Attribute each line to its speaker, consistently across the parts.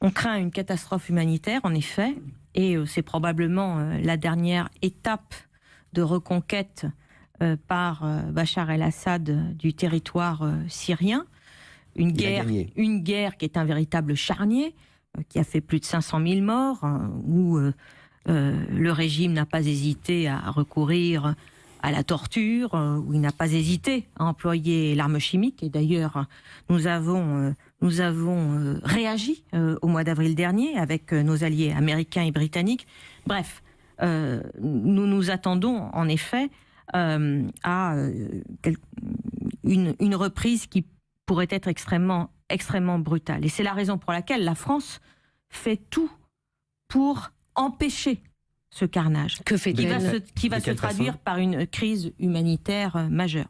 Speaker 1: On craint une catastrophe humanitaire, en effet, et c'est probablement la dernière étape de reconquête par Bachar el-Assad du territoire syrien. Une guerre qui est un véritable charnier, qui a fait plus de 500 000 morts, où le régime n'a pas hésité à recourir à la torture, où il n'a pas hésité à employer l'arme chimique. Et d'ailleurs, nous avons réagi au mois d'avril dernier avec nos alliés américains et britanniques. Bref, nous nous attendons en effet à une reprise qui pourrait être extrêmement brutale. Et c'est la raison pour laquelle la France fait tout pour empêcher ce carnage, qui va se traduire par une crise humanitaire majeure.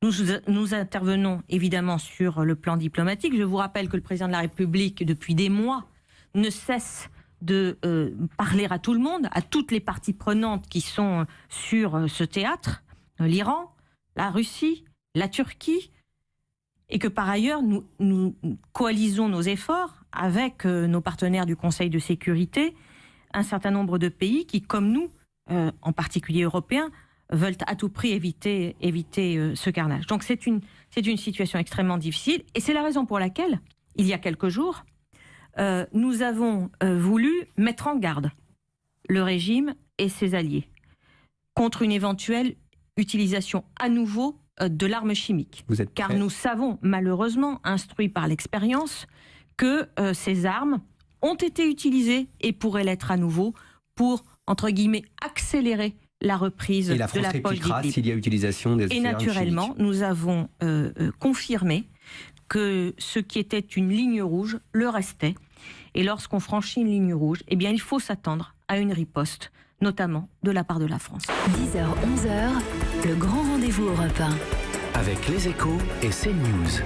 Speaker 1: Nous intervenons évidemment sur le plan diplomatique. Je vous rappelle que le président de la République, depuis des mois, ne cesse de parler à tout le monde, à toutes les parties prenantes qui sont sur ce théâtre, l'Iran, la Russie, la Turquie, et que par ailleurs nous coalisons nos efforts avec nos partenaires du Conseil de sécurité, un certain nombre de pays qui, comme nous, en particulier européens, veulent à tout prix éviter ce carnage. Donc c'est une situation extrêmement difficile, et c'est la raison pour laquelle, il y a quelques jours, nous avons voulu mettre en garde le régime et ses alliés contre une éventuelle utilisation à nouveau de l'arme chimique. Car nous savons, malheureusement, instruits par l'expérience, que ces armes ont été utilisées et pourraient l'être à nouveau pour, entre guillemets, accélérer la reprise de la poche d'Idlib. Et la France répliquera
Speaker 2: s'il y a utilisation des armes chimiques.
Speaker 1: Et naturellement, nous avons confirmé que ce qui était une ligne rouge le restait. Et lorsqu'on franchit une ligne rouge, eh bien, il faut s'attendre à une riposte, notamment de la part de la France.
Speaker 3: 10h, 11h, le grand rendez-vous Europe 1.
Speaker 4: Avec Les Échos et CNews.